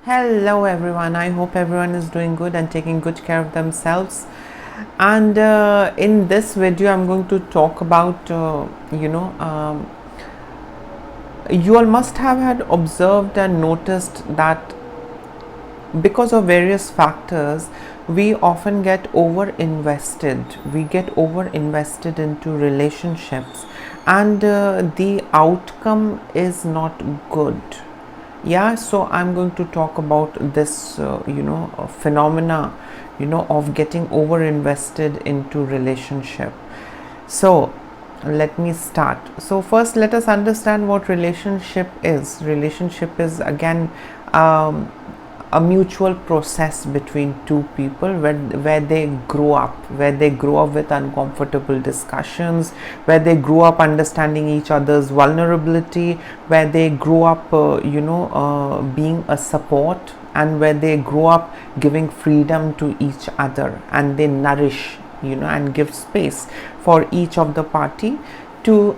Hello everyone, I hope everyone is doing good and taking good care of themselves. And in this video I'm going to talk about you all must have had observed and noticed that because of various factors we often get over invested into relationships, and the outcome is not good. So I'm going to talk about this phenomena of getting over invested into relationship. So let me start. So first, let us understand what relationship is. Relationship is again a mutual process between two people where they grow up with uncomfortable discussions, where they grow up understanding each other's vulnerability, where they grow up being a support, and where they grow up giving freedom to each other, and they nourish and give space for each of the party to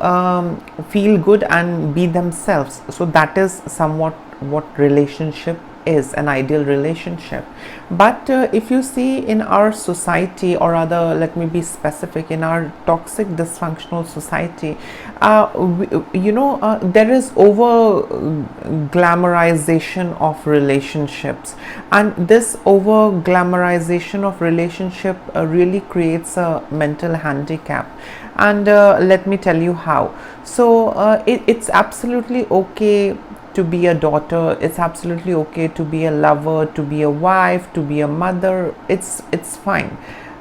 feel good and be themselves. So that is somewhat what relationship is, an ideal relationship. But if you see in our society, or rather let me be specific, in our toxic dysfunctional society, there is over glamorization of relationships, and this over glamorization of relationship really creates a mental handicap. And let me tell you how. So it's absolutely okay to be a daughter, it's absolutely okay to be a lover, to be a wife, to be a mother. It's fine.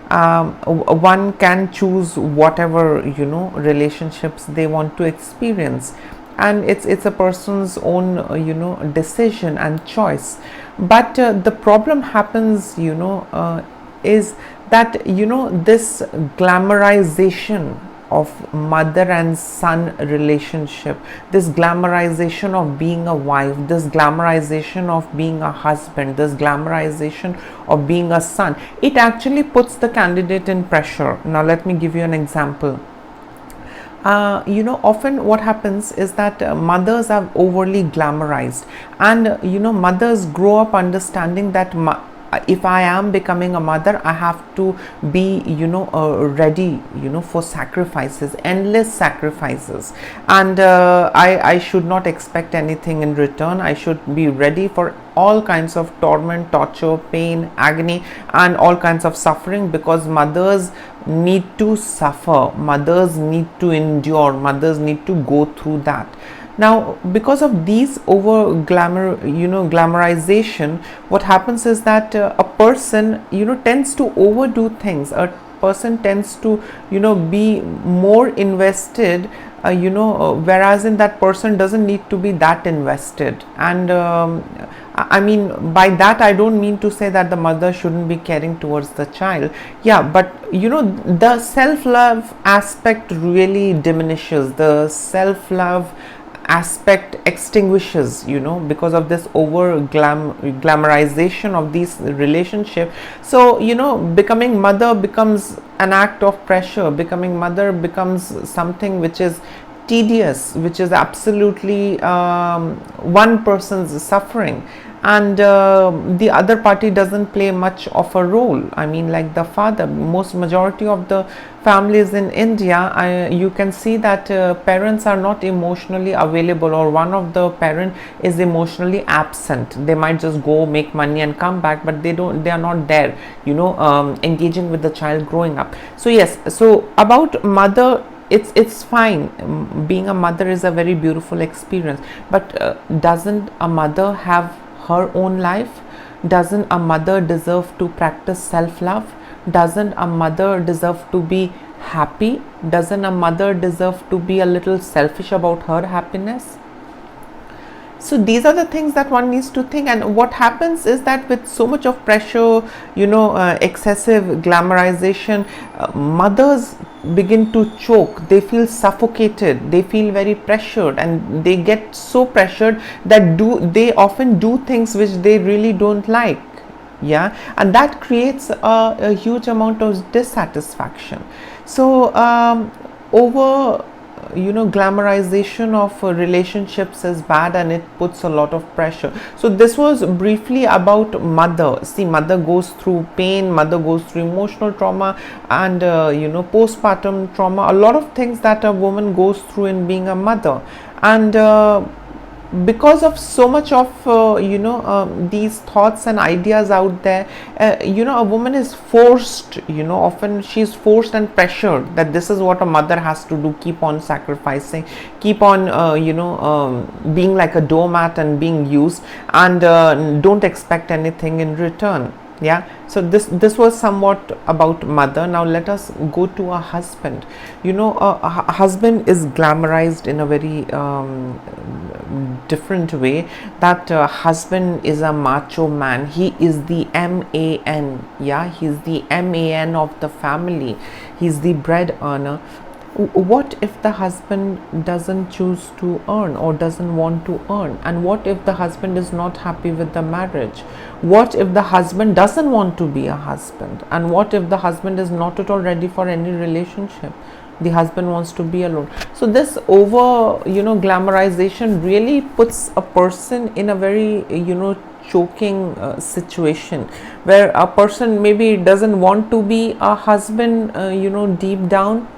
One can choose whatever relationships they want to experience, and it's a person's own decision and choice. But the problem happens is that this glamorization of mother and son relationship, this glamorization of being a wife, this glamorization of being a husband, this glamorization of being a son, it actually puts the candidate in pressure. Now let me give you an example. Often what happens is that mothers are overly glamorized, and mothers grow up understanding that if I am becoming a mother, I have to be ready for sacrifices, endless sacrifices, and I should not expect anything in return. I should be ready for all kinds of torment, torture, pain, agony, and all kinds of suffering, because mothers need to suffer, mothers need to endure, mothers need to go through that. Now, because of these over glamorization, what happens is that a person tends to overdo things. A person tends to be more invested, whereas in that person doesn't need to be that invested. And I mean, by that I don't mean to say that the mother shouldn't be caring towards the child. But the self-love aspect really diminishes. The self-love aspect extinguishes because of this over glamorization of these relationship. So becoming mother becomes an act of pressure. Becoming mother becomes something which is tedious, which is absolutely one person's suffering, and the other party doesn't play much of a role. I mean, like the father, most majority of the families in India, you can see that parents are not emotionally available, or one of the parent is emotionally absent. They might just go make money and come back, but they are not there engaging with the child growing up. So yes, so about mother, it's fine. Being a mother is a very beautiful experience, but doesn't a mother have her own life? Doesn't a mother deserve to practice self-love? Doesn't a mother deserve to be happy? Doesn't a mother deserve to be a little selfish about her happiness? So these are the things that one needs to think. And what happens is that with so much of pressure, excessive glamorization, mothers begin to choke. They feel suffocated, they feel very pressured, and they get so pressured that they often do things which they really don't like. And that creates a huge amount of dissatisfaction. So over glamorization of relationships is bad, and it puts a lot of pressure. So this was briefly about mother. See, mother goes through pain, mother goes through emotional trauma, and postpartum trauma, a lot of things that a woman goes through in being a mother. And because of so much of these thoughts and ideas out there, a woman is forced, often she's forced and pressured that this is what a mother has to do, keep on sacrificing, keep on being like a doormat and being used, and don't expect anything in return. Yeah, so this was somewhat about mother. Now let us go to a husband. A husband is glamorized in a very different way. That husband is a macho man. He is the man. Yeah, he's the man of the family. He's the bread earner. What if the husband doesn't choose to earn or doesn't want to earn? And what if the husband is not happy with the marriage? What if the husband doesn't want to be a husband? And what if the husband is not at all ready for any relationship? The husband wants to be alone. So this over glamorization really puts a person in a very choking situation, where a person maybe doesn't want to be a husband deep down,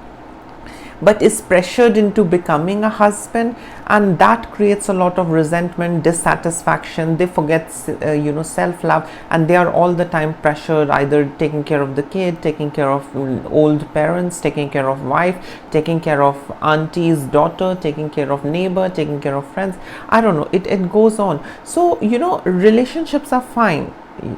but is pressured into becoming a husband, and that creates a lot of resentment, dissatisfaction. They forget self-love, and they are all the time pressured, either taking care of the kid, taking care of old parents, taking care of wife, taking care of auntie's daughter, taking care of neighbor, taking care of friends. I don't know, it goes on. So relationships are fine.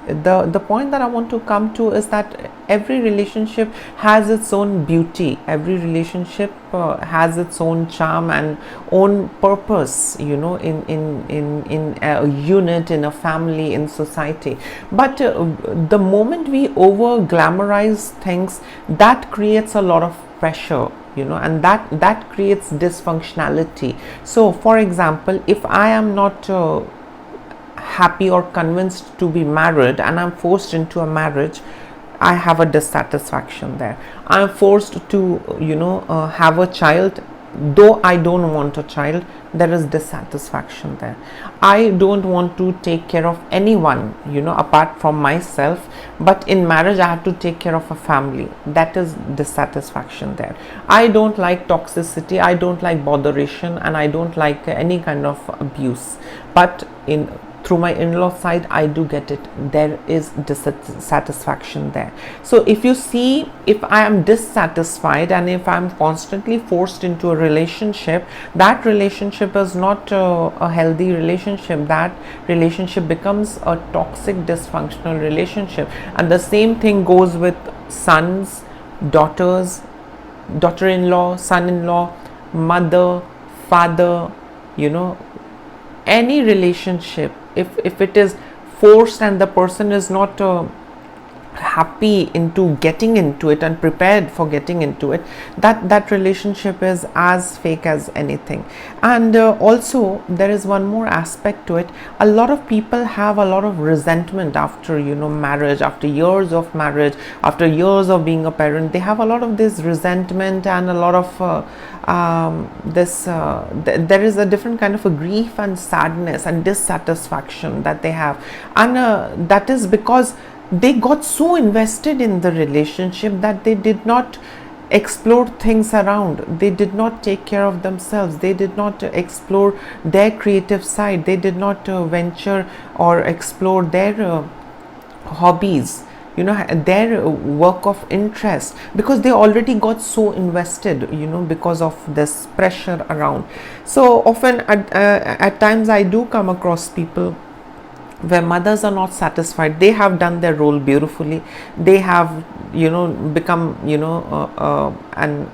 The point that I want to come to is that every relationship has its own beauty. Every relationship has its own charm and own purpose, in a unit, in a family, in society. But the moment we over glamorize things, that creates a lot of pressure, and that creates dysfunctionality. So for example, if I am not happy or convinced to be married, and I'm forced into a marriage, I have a dissatisfaction there. I'm forced to have a child, though I don't want a child, there is dissatisfaction there. I don't want to take care of anyone apart from myself, but in marriage I have to take care of a family. That is dissatisfaction there. I don't like toxicity, I don't like botheration, and I don't like any kind of abuse, but through my in-law side I do get it. There is dissatisfaction there. So if you see, if I am dissatisfied and if I am constantly forced into a relationship, that relationship is not a healthy relationship. That relationship becomes a toxic, dysfunctional relationship. And the same thing goes with sons, daughters, daughter-in-law, son-in-law, mother, father, any relationship. If it is forced and the person is not happy into getting into it and prepared for getting into it, that relationship is as fake as anything. And also there is one more aspect to it. A lot of people have a lot of resentment after marriage, after years of marriage, after years of being a parent. They have a lot of this resentment and a lot of there is a different kind of a grief and sadness and dissatisfaction that they have, and that is because they got so invested in the relationship that they did not explore things around. They did not take care of themselves. They did not explore their creative side. They did not venture or explore their hobbies, their work of interest, because they already got so invested, because of this pressure around. So often at times I do come across people where mothers are not satisfied. They have done their role beautifully. They have become an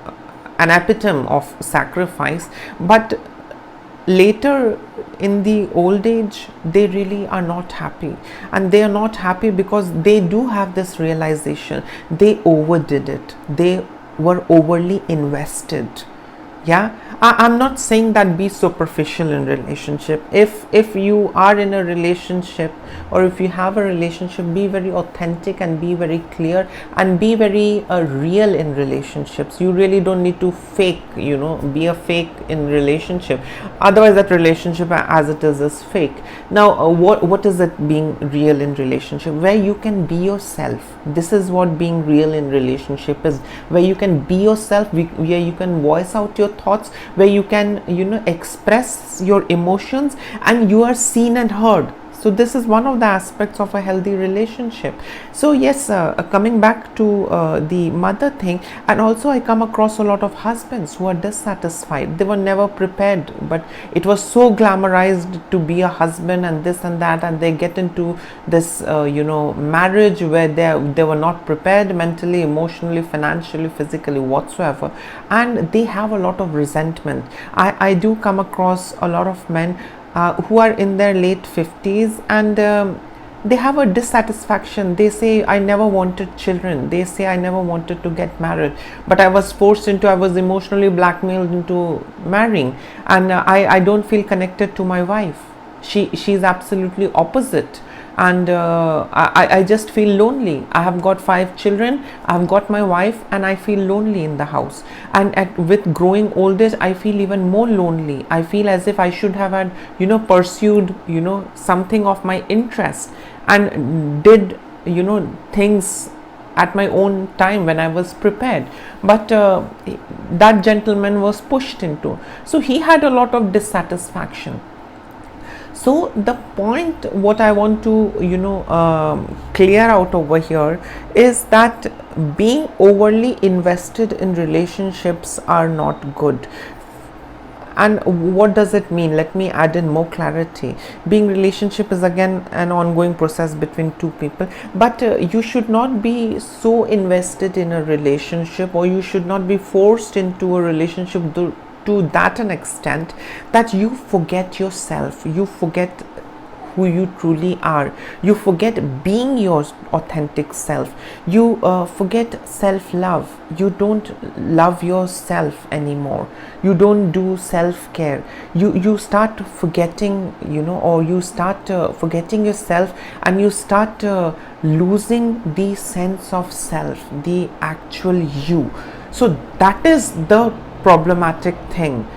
epitome of sacrifice, but later in the old age they really are not happy. And they are not happy because they do have this realization they overdid it. They were overly invested. Yeah, I'm not saying that be superficial in relationship. If you are in a relationship, or if you have a relationship, be very authentic and be very clear and be very real in relationships. You really don't need to fake, be a fake in relationship. Otherwise that relationship as it is fake. Now what is it being real in relationship? Where you can be yourself. This is what being real in relationship is, where you can be yourself, where you can voice out your thoughts, where you can express your emotions and you are seen and heard. So this is one of the aspects of a healthy relationship. So yes, coming back to the mother thing, and also I come across a lot of husbands who are dissatisfied. They were never prepared, but it was so glamorized to be a husband and this and that, and they get into this marriage where they were not prepared mentally, emotionally, financially, physically, whatsoever, and they have a lot of resentment. I do come across a lot of men who are in their late 50s, and they have a dissatisfaction. They say, I never wanted children. They say, I never wanted to get married, but I was emotionally blackmailed into marrying, and I don't feel connected to my wife. She's absolutely opposite, and I just feel lonely. I have got 5 children, I've got my wife, and I feel lonely in the house. And with growing old age, I feel even more lonely. I feel as if I should have had pursued something of my interest and did things at my own time when I was prepared, but that gentleman was pushed into, so he had a lot of dissatisfaction. So the point what I want to clear out over here is that being overly invested in relationships are not good. And what does it mean? Let me add in more clarity. Being relationship is again an ongoing process between two people, but you should not be so invested in a relationship, or you should not be forced into a relationship to that an extent that you forget yourself, you forget who you truly are, you forget being your authentic self, you forget self-love, you don't love yourself anymore, you don't do self-care, you start forgetting, or you start forgetting yourself, and you start losing the sense of self, the actual you. So that is the problematic thing,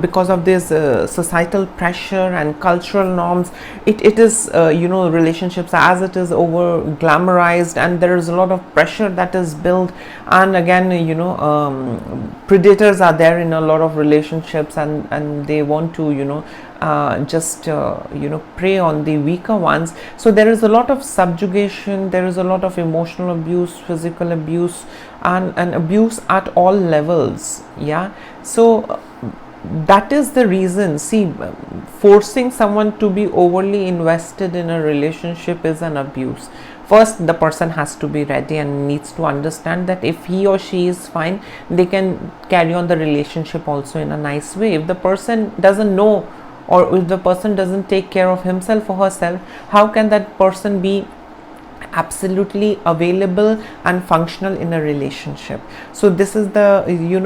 because of this societal pressure and cultural norms. It is relationships as it is over glamorized, and there is a lot of pressure that is built, and again predators are there in a lot of relationships, and they want to just prey on the weaker ones. So there is a lot of subjugation, there is a lot of emotional abuse, physical abuse, and abuse at all levels. Yeah, so that is the reason. See, forcing someone to be overly invested in a relationship is an abuse. First, the person has to be ready and needs to understand that if he or she is fine, they can carry on the relationship also in a nice way. If the person doesn't know, or if the person doesn't take care of himself or herself, how can that person be absolutely available and functional in a relationship? So this is the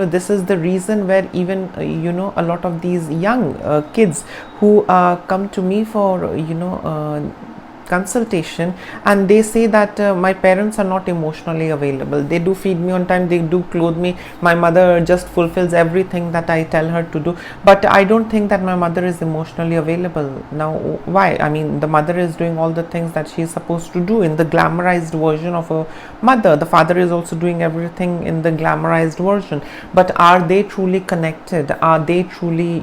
this is the reason where even a lot of these young kids who come to me for consultation, and they say that my parents are not emotionally available. They do feed me on time, they do clothe me, my mother just fulfills everything that I tell her to do, but I don't think that my mother is emotionally available. Now why? I mean, the mother is doing all the things that she is supposed to do in the glamorized version of a mother. The father is also doing everything in the glamorized version, but are they truly connected? Are they truly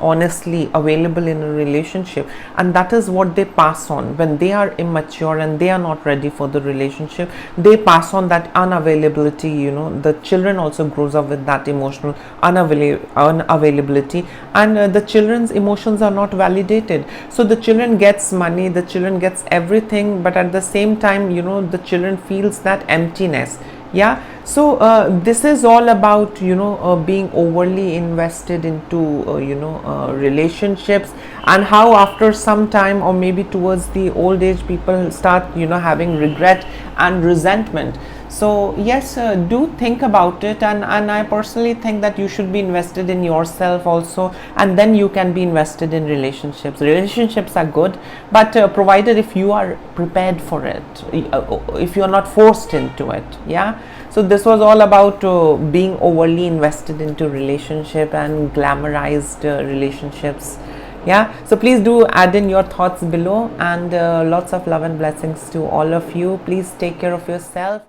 honestly available in a relationship? And that is what they pass on. When they are immature and they are not ready for the relationship, they pass on that unavailability. The children also grows up with that emotional unavailability, and the children's emotions are not validated. So the children gets money, the children gets everything, but at the same time the children feels that emptiness. Yeah, so this is all about being overly invested into relationships, and how after some time, or maybe towards the old age, people start having regret and resentment. So yes, do think about it, and I personally think that you should be invested in yourself also, and then you can be invested in relationships are good, but provided if you are prepared for it, if you are not forced into it. Yeah, so this was all about being overly invested into relationship and glamorized relationships. Yeah, so please do add in your thoughts below, and lots of love and blessings to all of you. Please take care of yourself.